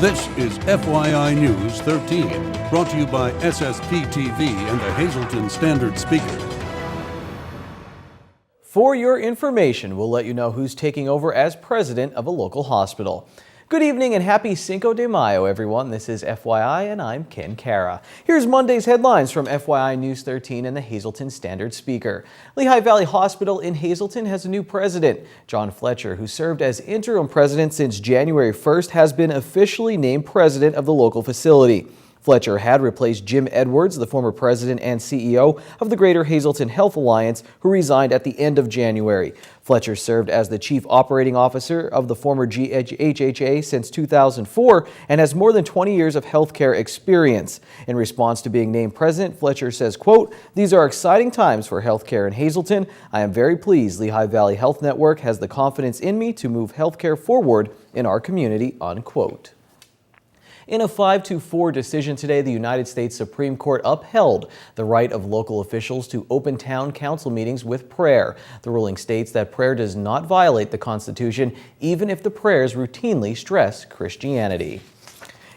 This is FYI News 13, brought to you by SSPTV and the Hazleton Standard Speaker. For your information, we'll let you know who's taking over as president of a local hospital. Good evening and happy Cinco de Mayo, everyone. This is FYI and I'm Ken Cara. Here's Monday's headlines from FYI News 13 and the Hazleton Standard Speaker. Lehigh Valley Hospital in Hazleton has a new president. John Fletcher, who served as interim president since January 1st, has been officially named president of the local facility. Fletcher had replaced Jim Edwards, the former president and CEO of the Greater Hazleton Health Alliance, who resigned at the end of January. Fletcher served as the chief operating officer of the former GHHA since 2004 and has more than 20 years of healthcare experience. In response to being named president, Fletcher says, quote, "These are exciting times for healthcare in Hazleton. I am very pleased Lehigh Valley Health Network has the confidence in me to move healthcare forward in our community," unquote. In a 5-4 decision today, the United States Supreme Court upheld the right of local officials to open town council meetings with prayer. The ruling states that prayer does not violate the Constitution, even if the prayers routinely stress Christianity.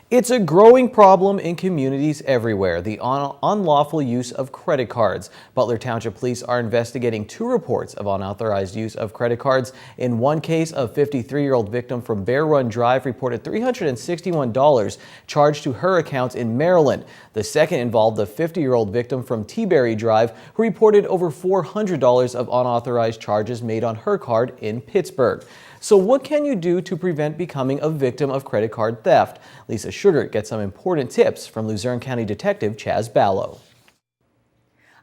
It's a growing problem in communities everywhere, the unlawful use of credit cards. Butler Township Police are investigating 2 reports of unauthorized use of credit cards. In one case, a 53-year-old victim from Bear Run Drive reported $361 charged to her accounts in Maryland. The second involved a 50-year-old victim from T-Berry Drive who reported over $400 of unauthorized charges made on her card in Pittsburgh. So what can you do to prevent becoming a victim of credit card theft? Lisa Sugart gets some important tips from Luzerne County Detective Chaz Ballo.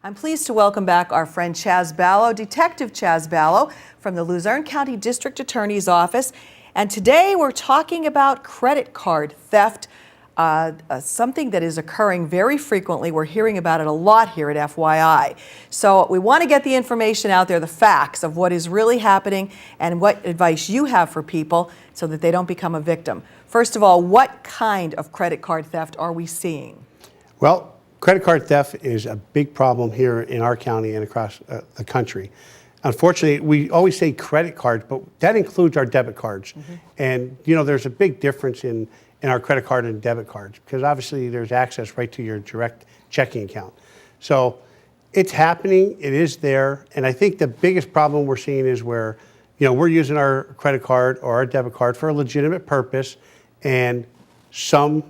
I'm pleased to welcome back our friend Chaz Ballo, Detective Chaz Ballo from the Luzerne County District Attorney's Office. And today we're talking about credit card theft, something that is occurring very frequently. We're hearing about it a lot here at FYI. So we want to get the information out there, the facts of what is really happening and what advice you have for people so that they don't become a victim. First of all, what kind of credit card theft are we seeing? Well, credit card theft is a big problem here in our county and across the country. Unfortunately, we always say credit cards, but that includes our debit cards. Mm-hmm. And, you know, there's a big difference in our credit card and debit cards because obviously there's access right to your direct checking account. So it's happening, it is there, and I think the biggest problem we're seeing is where, you know, we're using our credit card or our debit card for a legitimate purpose, and some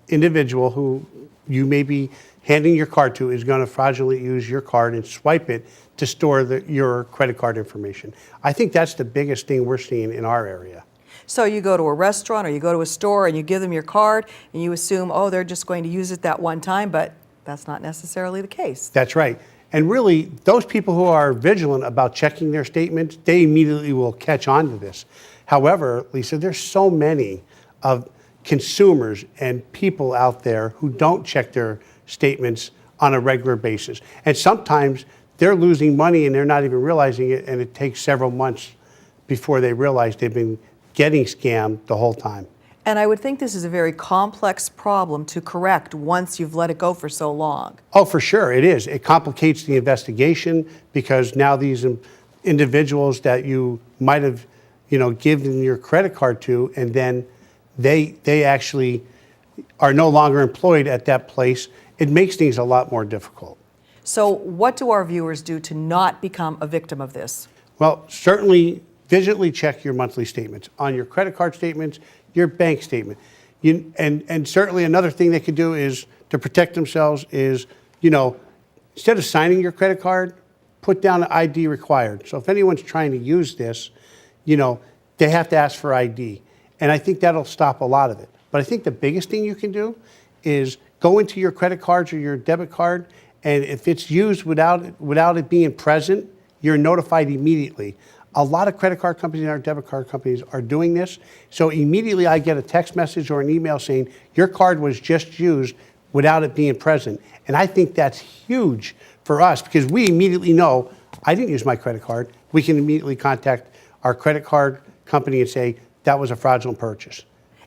individual who you may be handing your card to is going to fraudulently use your card and swipe it to store your credit card information. I think that's the biggest thing we're seeing in our area. So you go to a restaurant or you go to a store and you give them your card and you assume, oh, they're just going to use it that one time, but that's not necessarily the case. That's right. And really, those people who are vigilant about checking their statements, they immediately will catch on to this. However, Lisa, there's so many of consumers and people out there who don't check their statements on a regular basis. And sometimes they're losing money and they're not even realizing it, and it takes several months before they realize they've been getting scammed the whole time. And I would think this is a very complex problem to correct once you've let it go for so long. Oh, for sure, it is. It complicates the investigation because now these individuals that you might have, you know, given your credit card to, and then they actually are no longer employed at that place, it makes things a lot more difficult. So what do our viewers do to not become a victim of this? Well, certainly vigilantly check your monthly statements on your credit card statements, your bank statement. And certainly another thing they could do is to protect themselves is, you know, instead of signing your credit card, put down an ID required. So if anyone's trying to use this, you know, they have to ask for ID. And I think that'll stop a lot of it. But I think the biggest thing you can do is go into your credit cards or your debit card, and if it's used without it being present, you're notified immediately. A lot of credit card companies and our debit card companies are doing this. So immediately I get a text message or an email saying your card was just used without it being present. And I think that's huge for us because we immediately know I didn't use my credit card. We can immediately contact our credit card company and say that was a fraudulent purchase.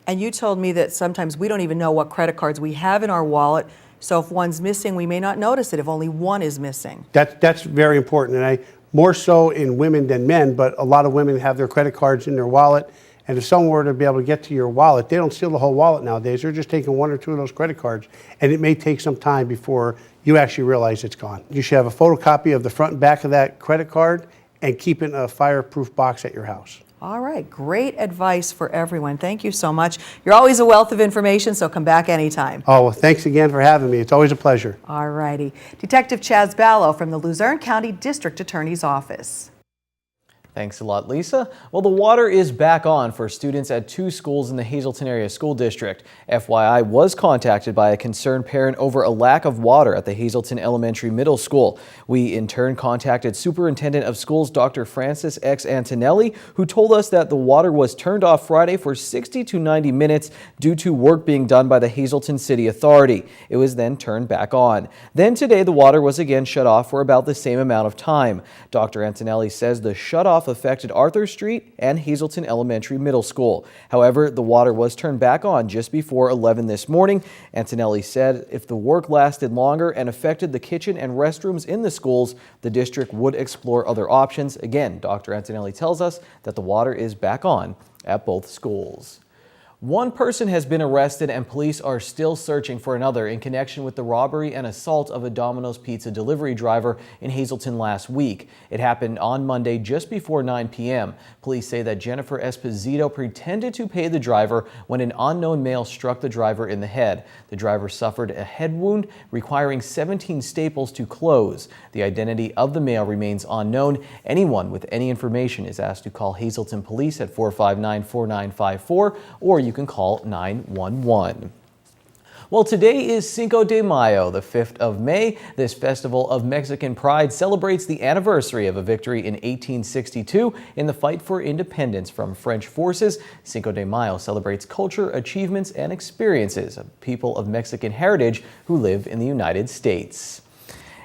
And you told me that sometimes we don't even know what credit cards we have in our wallet. So if one's missing, we may not notice it if only one is missing. That's very important. And more so in women than men, but a lot of women have their credit cards in their wallet And if someone were to be able to get to your wallet, they don't steal the whole wallet nowadays. They're just taking one or two of those credit cards, and it may take some time before you actually realize it's gone. You should have a photocopy of the front and back of that credit card and keep it in a fireproof box at your house. All right, great advice for everyone. Thank you so much. You're always a wealth of information, so come back anytime. Oh, well, thanks again for having me. It's always a pleasure. All righty. Detective Chaz Ballo from the Luzerne County District Attorney's Office. Thanks a lot, Lisa. Well, the water is back on for students at 2 schools in the Hazleton Area School District. FYI was contacted by a concerned parent over a lack of water at the Hazleton Elementary Middle School. We in turn contacted Superintendent of Schools Dr. Francis X. Antonelli, who told us that the water was turned off Friday for 60 to 90 minutes due to work being done by the Hazleton City Authority. It was then turned back on. Then today the water was again shut off for about the same amount of time. Dr. Antonelli says the shut-off affected Arthur Street and Hazleton Elementary Middle School. However, the water was turned back on just before 11 this morning. Antonelli said if the work lasted longer and affected the kitchen and restrooms in the schools, the district would explore other options. Again, Dr. Antonelli tells us that the water is back on at both schools. One person has been arrested and police are still searching for another in connection with the robbery and assault of a Domino's Pizza delivery driver in Hazleton last week. It happened on Monday just before 9 p.m. Police say that Jennifer Esposito pretended to pay the driver when an unknown male struck the driver in the head. The driver suffered a head wound requiring 17 staples to close. The identity of the male remains unknown. Anyone with any information is asked to call Hazleton Police at 459-4954 or you can call 911. Well, today is Cinco de Mayo, the 5th of May. This festival of Mexican pride celebrates the anniversary of a victory in 1862 in the fight for independence from French forces. Cinco de Mayo celebrates culture, achievements, and experiences of people of Mexican heritage who live in the United States.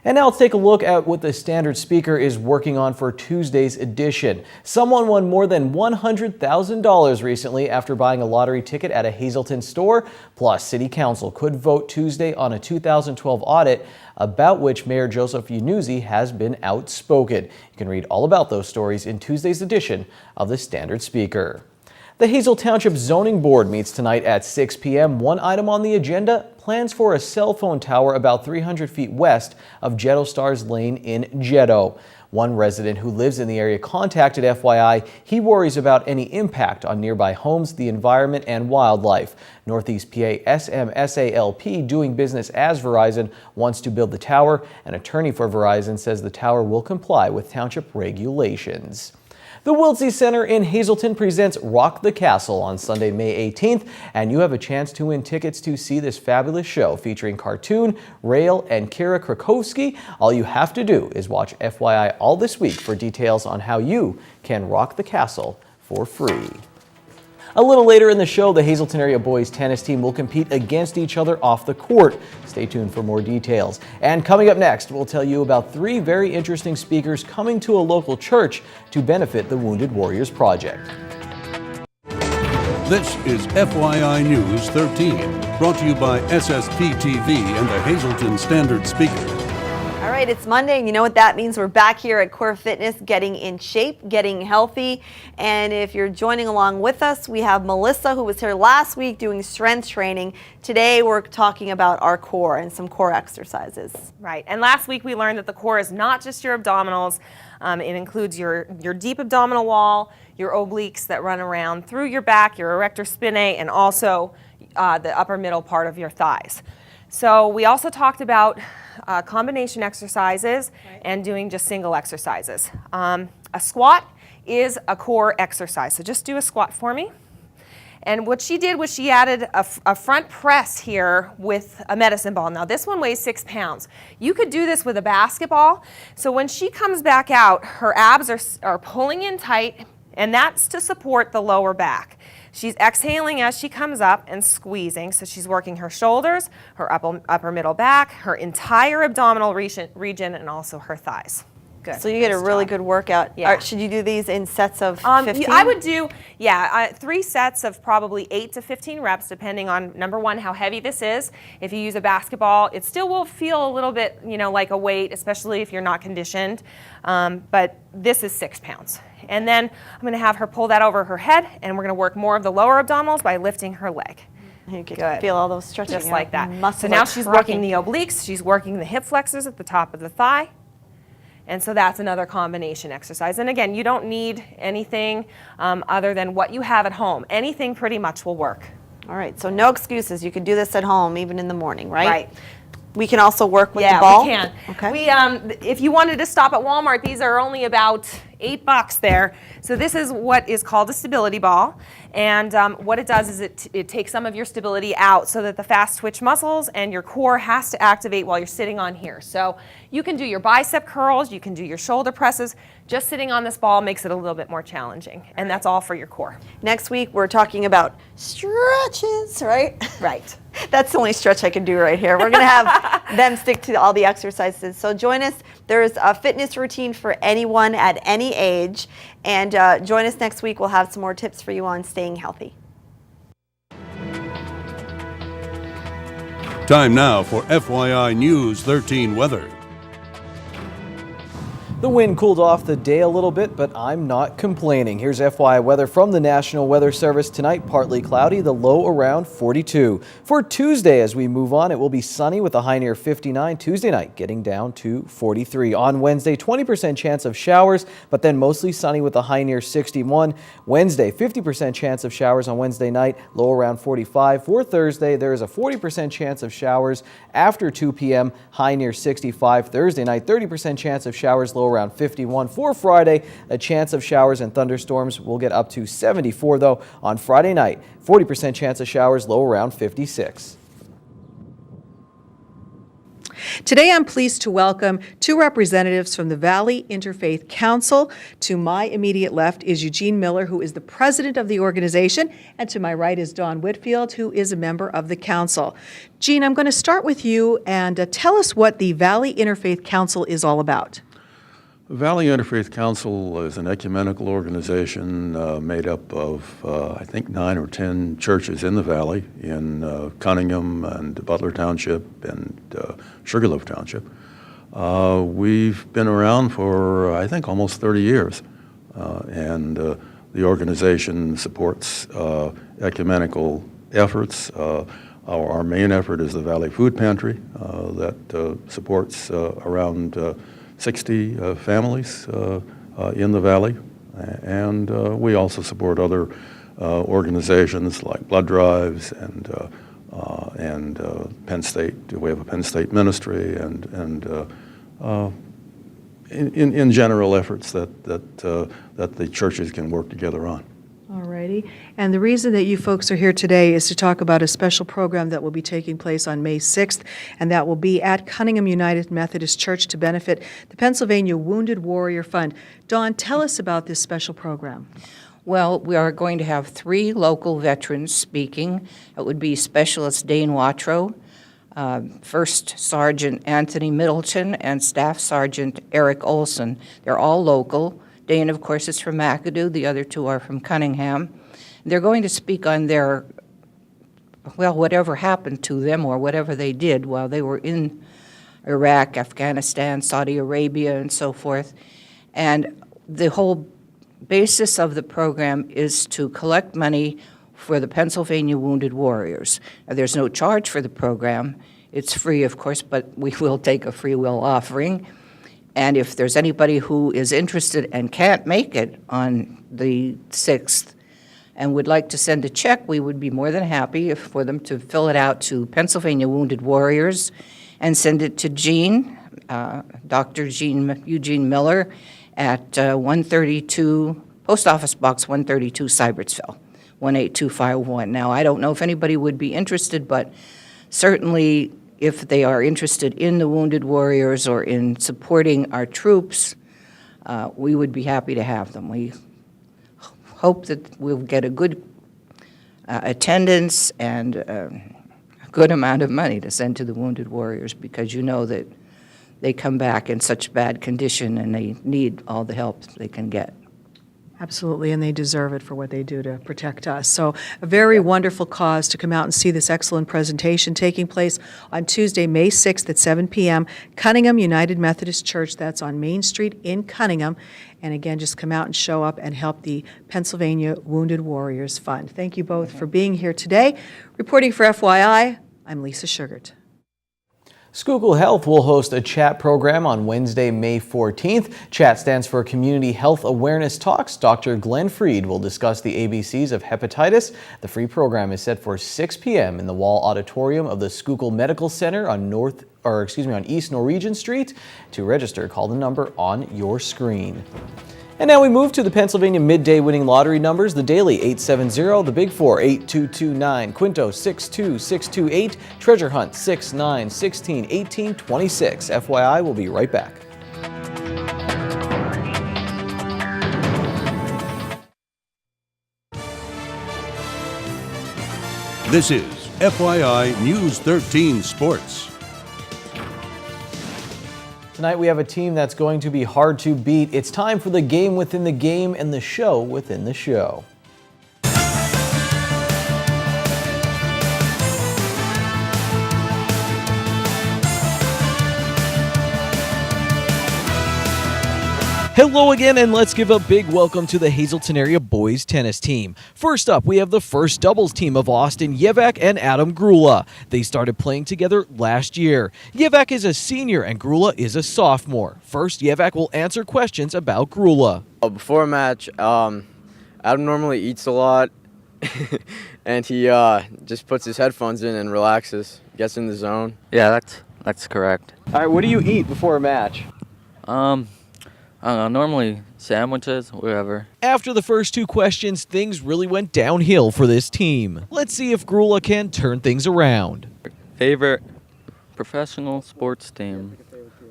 And now let's take a look at what the Standard Speaker is working on for Tuesday's edition. Someone won more than $100,000 recently after buying a lottery ticket at a Hazleton store. Plus, City Council could vote Tuesday on a 2012 audit about which Mayor Joseph Yannuzzi has been outspoken. You can read all about those stories in Tuesday's edition of the Standard Speaker. The Hazel Township Zoning Board meets tonight at 6 p.m. One item on the agenda, plans for a cell phone tower about 300 feet west of Jetto Stars Lane in Jetto. One resident who lives in the area contacted FYI. He worries about any impact on nearby homes, the environment, and wildlife. Northeast PA SMSALP, doing business as Verizon, wants to build the tower. An attorney for Verizon says the tower will comply with township regulations. The Wiltsey Center in Hazleton presents Rock the Castle on Sunday, May 18th, and you have a chance to win tickets to see this fabulous show featuring Cartoon, Rail, and Kira Krakowski. All you have to do is watch FYI all this week for details on how you can rock the castle for free. A little later in the show, the Hazleton area boys tennis team will compete against each other off the court. Stay tuned for more details. And coming up next, we'll tell you about 3 very interesting speakers coming to a local church to benefit the Wounded Warriors Project. This is FYI News 13, brought to you by SSPTV and the Hazleton Standard Speaker. All right, it's Monday, and you know what that means. We're back here at Core Fitness, getting in shape, getting healthy. And if you're joining along with us, we have Melissa, who was here last week doing strength training. Today, we're talking about our core and some core exercises. Right, and last week we learned that the core is not just your abdominals. It includes your deep abdominal wall, your obliques that run around through your back, your erector spinae, and also the upper middle part of your thighs. So we also talked about combination exercises and doing just single exercises. A squat is a core exercise, so just do a squat for me. And what she did was she added a front press here with a medicine ball. Now this one weighs 6 pounds. You could do this with a basketball. So when she comes back out, her abs are pulling in tight, and that's to support the lower back. She's exhaling as she comes up and squeezing, so she's working her shoulders, her upper middle back, her entire abdominal region, and also her thighs. Good. So you get a really good workout. Yeah. Should you do these in sets of 15? I would do, 3 sets of probably 8 to 15 reps, depending on, number one, how heavy this is. If you use a basketball, it still will feel a little bit, like a weight, especially if you're not conditioned. But this is 6 pounds. And then I'm going to have her pull that over her head, and we're going to work more of the lower abdominals by lifting her leg. You can feel all those stretching. Just like that. Muscles So now are she's cracking. working the obliques, she's working the hip flexors at the top of the thigh. And so that's another combination exercise. And again, you don't need anything other than what you have at home. Anything pretty much will work. All right, so no excuses. You can do this at home, even in the morning, right? Right. We can also work with Yeah, the ball? we can. Okay. If you wanted to stop at Walmart, these are only about $8 there. So this is what is called a stability ball. And what it does is it takes some of your stability out so that the fast twitch muscles and your core has to activate while you're sitting on here. So you can do your bicep curls, you can do your shoulder presses. Just sitting on this ball makes it a little bit more challenging. And that's all for your core. Next week, we're talking about stretches, right? Right. That's the only stretch I can do right here. We're going to have them stick to all the exercises. So join us. There's a fitness routine for anyone at any age. And join us next week. We'll have some more tips for you on staying healthy. Time now for FYI News 13 weather. The wind cooled off the day a little bit, but I'm not complaining. Here's FYI weather from the National Weather Service tonight. Partly cloudy, the low around 42. For Tuesday, as we move on, it will be sunny with a high near 59. Tuesday night getting down to 43. On Wednesday, 20% chance of showers, but then mostly sunny with a high near 61. Wednesday, 50% chance of showers on Wednesday night, low around 45. For Thursday, there is a 40% chance of showers after 2 p.m., high near 65. Thursday night, 30% chance of showers, low around 51. For Friday, a chance of showers and thunderstorms will get up to 74, though. On Friday night, 40% chance of showers, low around 56. Today, I'm pleased to welcome two representatives from the Valley Interfaith Council. To my immediate left is Eugene Miller, who is the president of the organization, and to my right is Dawn Whitfield, who is a member of the council. Gene, I'm going to start with you and tell us what the Valley Interfaith Council is all about. The Valley Interfaith Council is an ecumenical organization made up of, I think, 9 or 10 churches in the valley, in Cunningham and Butler Township and Sugarloaf Township. We've been around for, I think, almost 30 years, and the organization supports ecumenical efforts. Our main effort is the Valley Food Pantry that supports around 60 families in the valley, and we also support other organizations like blood drives and Penn State. We have a Penn State ministry and in general efforts that the churches can work together on. All righty. And the reason that you folks are here today is to talk about a special program that will be taking place on May 6th, and that will be at Cunningham United Methodist Church to benefit the Pennsylvania Wounded Warrior Fund. Dawn, tell us about this special program. Well, we are going to have 3 local veterans speaking. It would be Specialist Dane Watrow, First Sergeant Anthony Middleton, and Staff Sergeant Eric Olson. They're all local. Dane, of course, is from McAdoo. The other 2 are from Cunningham. They're going to speak on their, well, whatever happened to them or whatever they did while they were in Iraq, Afghanistan, Saudi Arabia, and so forth. And the whole basis of the program is to collect money for the Pennsylvania Wounded Warriors. Now, there's no charge for the program. It's free, of course, but we will take a free will offering. And if there's anybody who is interested and can't make it on the 6th and would like to send a check, we would be more than happy for them to fill it out to Pennsylvania Wounded Warriors and send it to Gene, Dr. Eugene Miller, at 132, Post Office Box 132, Sybertsville, 18251. Now, I don't know if anybody would be interested, but certainly if they are interested in the Wounded Warriors or in supporting our troops, we would be happy to have them. We hope that we'll get a good attendance and a good amount of money to send to the Wounded Warriors, because you know that they come back in such bad condition and they need all the help they can get. Absolutely, and they deserve it for what they do to protect us. So a very wonderful cause to come out and see this excellent presentation taking place on Tuesday, May 6th at 7 p.m. Cunningham United Methodist Church. That's on Main Street in Cunningham. And again, just come out and show up and help the Pennsylvania Wounded Warriors Fund. Thank you both for being here today. Reporting for FYI, I'm Lisa Sugart. Schuylkill Health will host a chat program on Wednesday, May 14th. Chat stands for Community Health Awareness Talks. Dr. Glenn Freed will discuss the ABCs of hepatitis. The free program is set for 6 p.m. in the Wall Auditorium of the Schuylkill Medical Center on East Norwegian Street. To register, call the number on your screen. And now we move to the Pennsylvania midday winning lottery numbers. The Daily 870, the Big Four 8229, Quinto 62628, Treasure Hunt 69, 16, 18, 26. FYI, we'll be right back. This is FYI News 13 Sports. Tonight we have a team that's going to be hard to beat. It's time for the game within the game and the show within the show. Hello again, and let's give a big welcome to the Hazleton area boys tennis team. First up, we have the first doubles team of Austin Yevak and Adam Grula. They started playing together last year. Yevak is a senior and Grula is a sophomore. First, Yevak will answer questions about Grula. Before a match, Adam normally eats a lot, and he just puts his headphones in and relaxes, gets in the zone. Yeah, that's correct. All right, what do you eat before a match? I don't know, normally sandwiches, whatever. After the first two questions, things really went downhill for this team. Let's see if Grula can turn things around. Favorite professional sports team?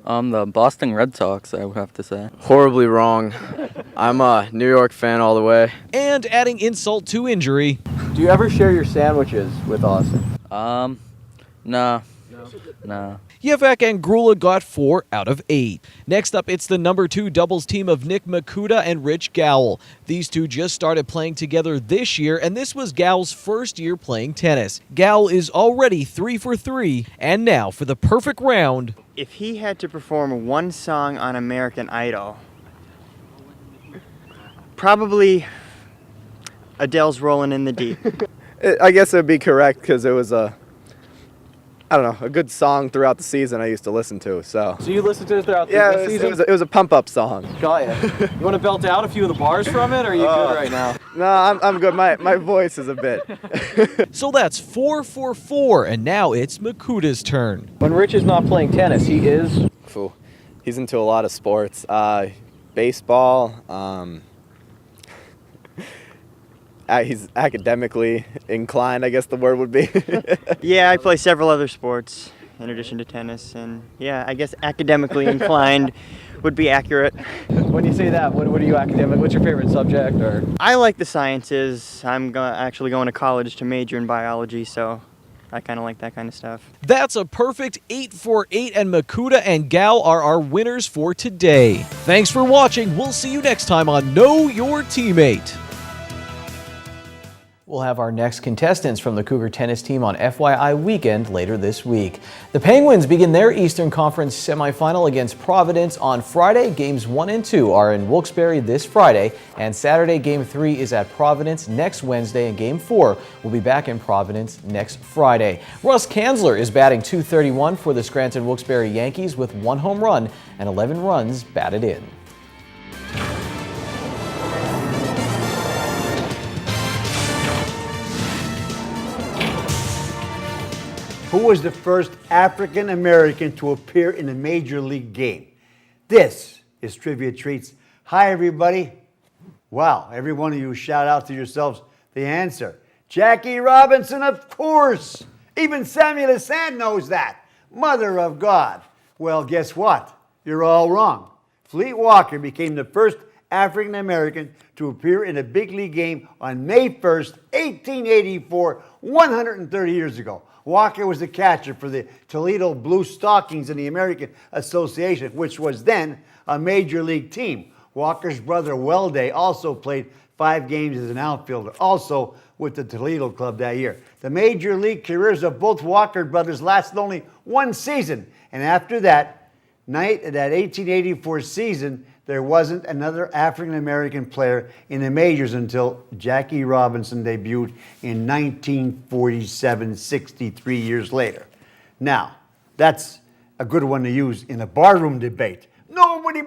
The Boston Red Sox, I would have to say. Horribly wrong. I'm a New York fan all the way. And adding insult to injury. Do you ever share your sandwiches with Austin? Nah. Yevak and Grula got 4 out of 8. Next up, it's the number 2 doubles team of Nick Makuta and Rich Gowell. These two just started playing together this year, and this was Gowell's first year playing tennis. Gowell is already 3 for 3, and now for the perfect round. If he had to perform one song on American Idol, probably Adele's Rolling in the Deep. I guess it would be correct because it was a good song throughout the season I used to listen to. So you listened to it throughout the season? It was a pump-up song. Got ya. You want to belt out a few of the bars from it, or are you good right now? No, I'm good. My voice is a bit. So that's 4 for 4, and now it's Makuta's turn. When Rich is not playing tennis, he is? He's into a lot of sports. Baseball. He's academically inclined, I guess the word would be. Yeah, I play several other sports in addition to tennis, and yeah, I guess academically inclined would be accurate. When you say that, what are you academic? What's your favorite subject? Or I like the sciences. I'm actually going to college to major in biology, so I kind of like that kind of stuff. That's a perfect 8 for 8, and Makuta and Gal are our winners for today. Thanks for watching. We'll see you next time on Know Your Teammate. We'll have our next contestants from the Cougar tennis team on FYI Weekend later this week. The Penguins begin their Eastern Conference semifinal against Providence on Friday. Games 1 and 2 are in Wilkes-Barre this Friday, and Saturday Game 3 is at Providence next Wednesday, and Game 4 will be back in Providence next Friday. Russ Kanzler is batting .231 for the Scranton Wilkes-Barre Yankees with 1 home run and 11 runs batted in. Who was the first African American to appear in a major league game? This is Trivia Treats. Hi, everybody. Wow, every one of you shout out to yourselves the answer. Jackie Robinson, of course. Even Samuel Sand knows that. Mother of God. Well, guess what? You're all wrong. Fleet Walker became the first African American to appear in a big league game on May 1st, 1884, 130 years ago. Walker was the catcher for the Toledo Blue Stockings in the American Association, which was then a major league team. Walker's brother Welday also played 5 games as an outfielder, also with the Toledo club that year. The major league careers of both Walker brothers lasted only 1 season, and after that 1884 season, there wasn't another African-American player in the majors until Jackie Robinson debuted in 1947, 63 years later. Now, that's a good one to use in a barroom debate. Nobody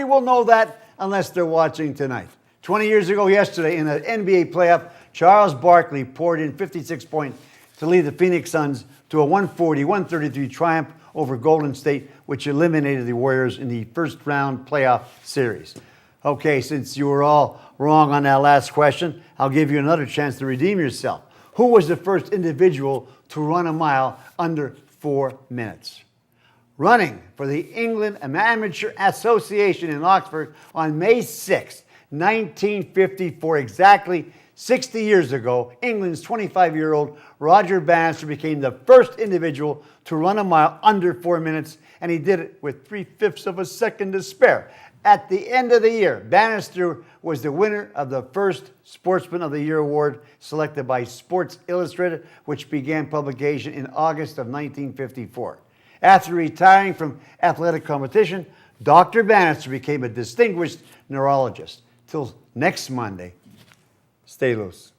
will know that unless they're watching tonight. 20 years ago yesterday in an NBA playoff, Charles Barkley poured in 56 points to lead the Phoenix Suns to a 140-133 triumph over Golden State, which eliminated the Warriors in the first round playoff series. Okay, since you were all wrong on that last question, I'll give you another chance to redeem yourself. Who was the first individual to run a mile under 4 minutes? Running for the England Amateur Association in Oxford on May 6, 1954, exactly 60 years ago, England's 25-year-old Roger Bannister became the first individual to run a mile under 4 minutes, and he did it with 3/5 of a second to spare. At the end of the year, Bannister was the winner of the first Sportsman of the Year award selected by Sports Illustrated, which began publication in August of 1954. After retiring from athletic competition, Dr. Bannister became a distinguished neurologist. Till next Monday, stay loose.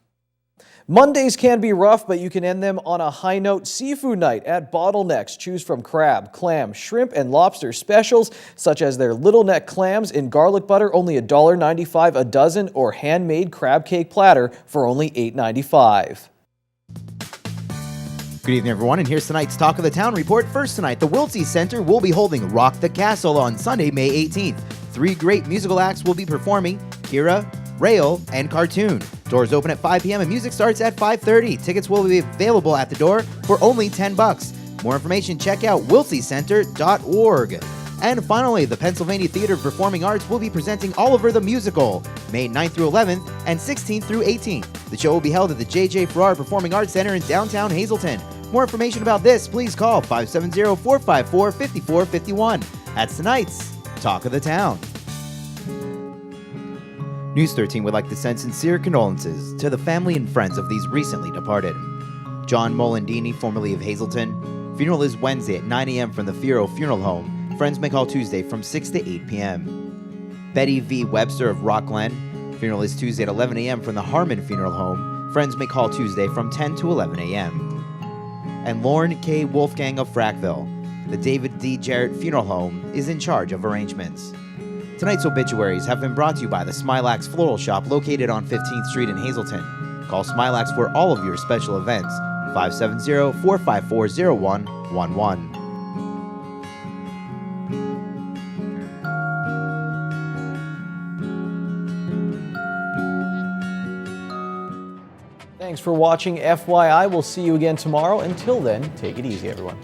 Mondays can be rough, but you can end them on a high note. Seafood night at Bottlenecks. Choose from crab, clam, shrimp, and lobster specials, such as their little neck clams in garlic butter, only $1.95 a dozen, or handmade crab cake platter for only $8.95. Good evening, everyone, and here's tonight's Talk of the Town report. First tonight, the Wiltsey Center will be holding Rock the Castle on Sunday, May 18th. 3 great musical acts will be performing: Kira, Rail, and Cartoon. Doors open at 5 p.m. and music starts at 5:30. Tickets will be available at the door for only $10. More information, check out wiltseycenter.org. And finally, the Pennsylvania Theater of Performing Arts will be presenting Oliver the Musical, May 9th through 11th and 16th through 18th. The show will be held at the J.J. Farrar Performing Arts Center in downtown Hazleton. More information about this, please call 570-454-5451. That's tonight's Talk of the Town. News 13 would like to send sincere condolences to the family and friends of these recently departed. John Molandini, formerly of Hazleton. Funeral is Wednesday at 9 a.m. from the Firo Funeral Home. Friends may call Tuesday from 6 to 8 p.m. Betty V. Webster of Rockland. Funeral is Tuesday at 11 a.m. from the Harmon Funeral Home. Friends may call Tuesday from 10 to 11 a.m. And Lauren K. Wolfgang of Frackville. The David D. Jarrett Funeral Home is in charge of arrangements. Tonight's obituaries have been brought to you by the Smilax Floral Shop located on 15th Street in Hazleton. Call Smilax for all of your special events, 570-454-0111. Thanks for watching FYI. We'll see you again tomorrow. Until then, take it easy, everyone.